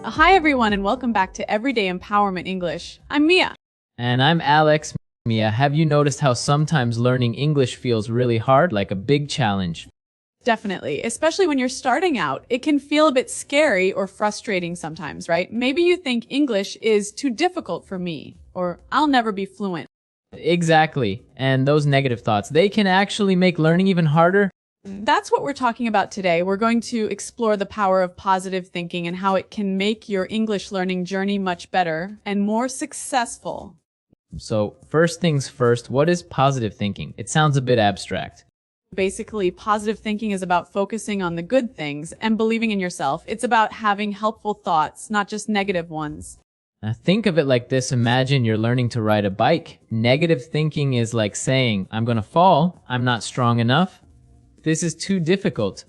Hi, everyone, and welcome back to Everyday Empowerment English. I'm Mia. And I'm Alex. Mia, have you noticed how sometimes learning English feels really hard, like a big challenge? Definitely, especially when you're starting out, it can feel a bit scary or frustrating sometimes, right? Maybe you think English is too difficult for me, or I'll never be fluent. Exactly. And those negative thoughts, they can actually make learning even harder. That's what we're talking about today. We're going to explore the power of positive thinking and how it can make your English learning journey much better and more successful. So, first things first, what is positive thinking? It sounds a bit abstract. Basically, positive thinking is about focusing on the good things and believing in yourself. It's about having helpful thoughts, not just negative ones. Now, think of it like this. Imagine you're learning to ride a bike. Negative thinking is like saying, I'm gonna fall, I'm not strong enough, this is too difficult.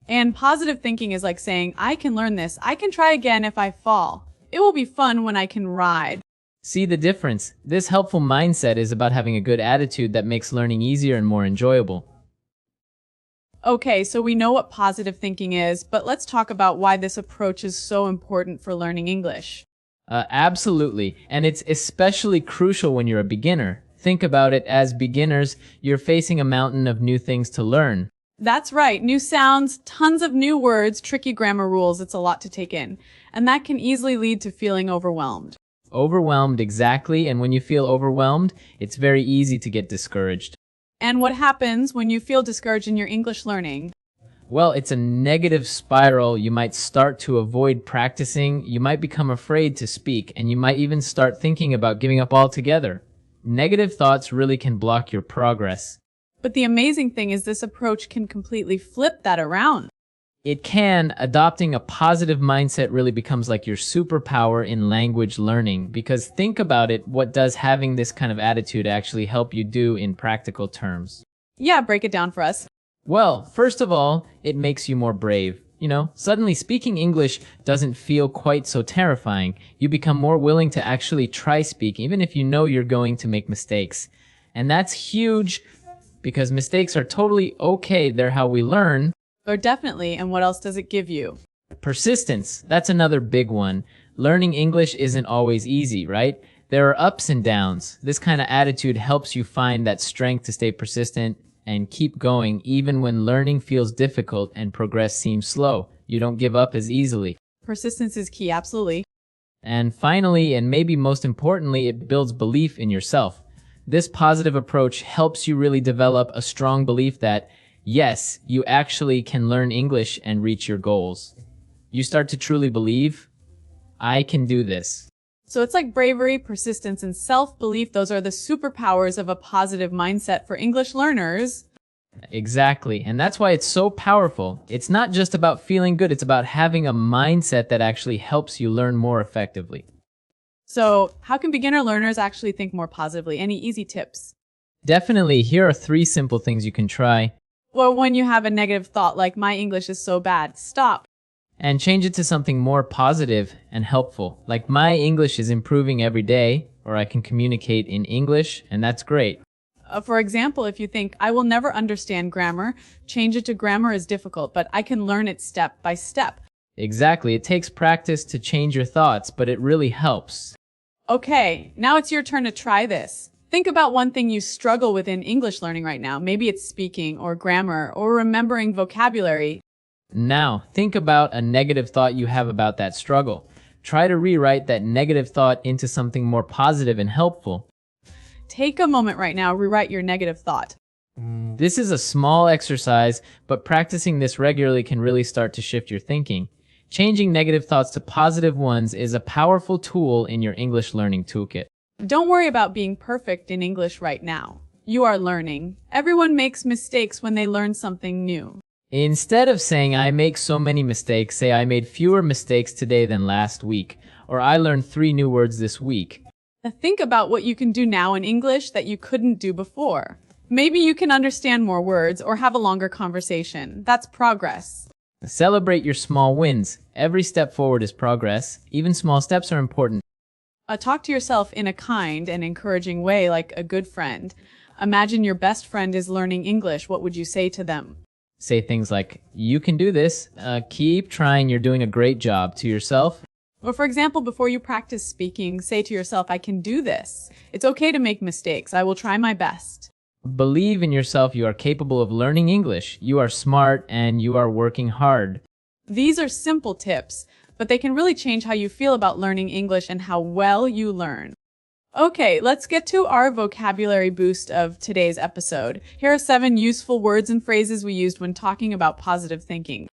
And positive thinking is like saying, I can learn this. I can try again if I fall. It will be fun when I can ride. See the difference? This helpful mindset is about having a good attitude that makes learning easier and more enjoyable. Okay, so we know what positive thinking is, but let's talk about why this approach is so important for learning English. Absolutely. And it's especially crucial when you're a beginner. Think about it as beginners, you're facing a mountain of new things to learn. That's right. New sounds, tons of new words, tricky grammar rules. It's a lot to take in. And that can easily lead to feeling overwhelmed. Overwhelmed, exactly. And when you feel overwhelmed, it's very easy to get discouraged. And what happens when you feel discouraged in your English learning? Well, it's a negative spiral. You might start to avoid practicing, you might become afraid to speak, and you might even start thinking about giving up altogether. Negative thoughts really can block your progress. But the amazing thing is this approach can completely flip that around. It can. Adopting a positive mindset really becomes like your superpower in language learning. Because think about it, what does having this kind of attitude actually help you do in practical terms? Yeah, break it down for us. Well, first of all, it makes you more brave. Suddenly speaking English doesn't feel quite so terrifying. You become more willing to actually try speaking, even if you know you're going to make mistakes. And that's huge because mistakes are totally okay. They're how we learn. Or definitely, and what else does it give you? Persistence, that's another big one. Learning English isn't always easy, right? There are ups and downs. This kind of attitude helps you find that strength to stay persistent and keep going even when learning feels difficult and progress seems slow. You don't give up as easily. Persistence is key, absolutely. And finally, and maybe most importantly, it builds belief in yourself. This positive approach helps you really develop a strong belief that, yes, you actually can learn English and reach your goals. You start to truly believe, I can do this. So it's like bravery, persistence, and self-belief. Those are the superpowers of a positive mindset for English learners. Exactly. And that's why it's so powerful. It's not just about feeling good. It's about having a mindset that actually helps you learn more effectively. So how can beginner learners actually think more positively? Any easy tips? Definitely, here are 3 simple things you can try. Well, when you have a negative thought like, my English is so bad, stop. And change it to something more positive and helpful. Like, my English is improving every day, or I can communicate in English, and that's great. For example, if you think, I will never understand grammar, change it to grammar is difficult, but I can learn it step by step. Exactly. It takes practice to change your thoughts, but it really helps. Okay, now it's your turn to try this. Think about one thing you struggle with in English learning right now. Maybe it's speaking or grammar or remembering vocabulary. Now, think about a negative thought you have about that struggle. Try to rewrite that negative thought into something more positive and helpful. Take a moment right now, rewrite your negative thought. This is a small exercise, but practicing this regularly can really start to shift your thinking. Changing negative thoughts to positive ones is a powerful tool in your English learning toolkit. Don't worry about being perfect in English right now. You are learning. Everyone makes mistakes when they learn something new. Instead of saying, I make so many mistakes, say, I made fewer mistakes today than last week, or I learned 3 new words this week. Think about what you can do now in English that you couldn't do before. Maybe you can understand more words or have a longer conversation. That's progress. Celebrate your small wins. Every step forward is progress. Even small steps are important. Talk to yourself in a kind and encouraging way like a good friend. Imagine your best friend is learning English. What would you say to them? Say things like, you can do this, keep trying, you're doing a great job, to yourself. Or for example, before you practice speaking, say to yourself, I can do this. It's okay to make mistakes. I will try my best. Believe in yourself. You are capable of learning English. You are smart and you are working hard. These are simple tips, but they can really change how you feel about learning English and how well you learn. Okay, let's get to our vocabulary boost of today's episode. Here are 7 useful words and phrases we used when talking about positive thinking.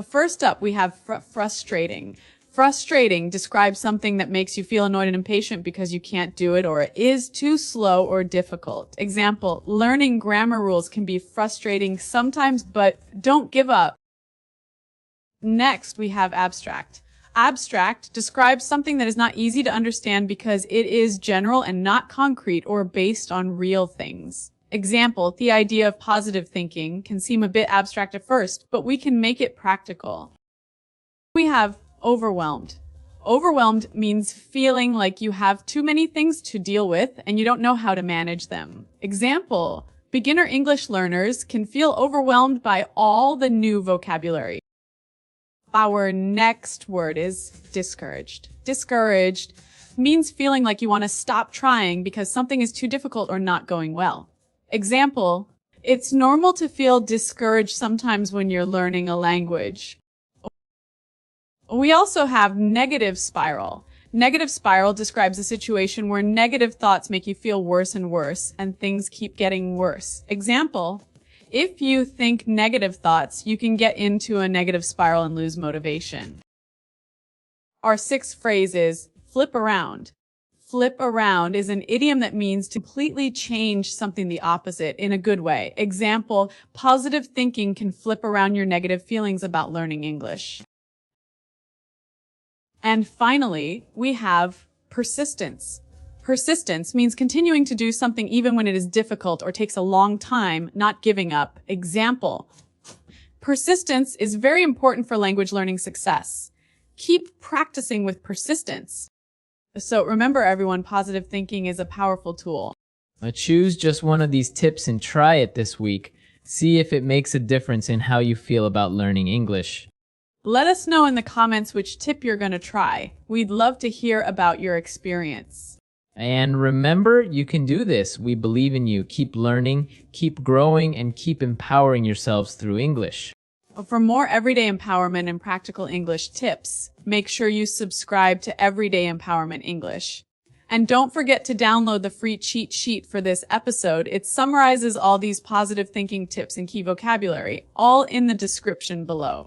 First up, we have frustrating. Frustrating describes something that makes you feel annoyed and impatient because you can't do it or it is too slow or difficult. Example, learning grammar rules can be frustrating sometimes, but don't give up. Next, we have abstract. Abstract describes something that is not easy to understand because it is general and not concrete or based on real things. Example, the idea of positive thinking can seem a bit abstract at first, but we can make it practical. We have overwhelmed. Overwhelmed means feeling like you have too many things to deal with and you don't know how to manage them. Example, beginner English learners can feel overwhelmed by all the new vocabulary. Our next word is discouraged. Discouraged means feeling like you want to stop trying because something is too difficult or not going well. Example, it's normal to feel discouraged sometimes when you're learning a language. We also have negative spiral. Negative spiral describes a situation where negative thoughts make you feel worse and worse, and things keep getting worse. Example, if you think negative thoughts, you can get into a negative spiral and lose motivation. Our 6th phrase is flip around. Flip around is an idiom that means to completely change something the opposite in a good way. Example, positive thinking can flip around your negative feelings about learning English. And finally, we have persistence. Persistence means continuing to do something even when it is difficult or takes a long time, not giving up. Example, persistence is very important for language learning success. Keep practicing with persistence. So remember everyone, positive thinking is a powerful tool. Choose just one of these tips and try it this week. See if it makes a difference in how you feel about learning English. Let us know in the comments which tip you're going to try. We'd love to hear about your experience. And remember, you can do this. We believe in you. Keep learning, keep growing, and keep empowering yourselves through English. For more everyday empowerment and practical English tips, make sure you subscribe to Everyday Empowerment English. And don't forget to download the free cheat sheet for this episode. It summarizes all these positive thinking tips and key vocabulary, all in the description below.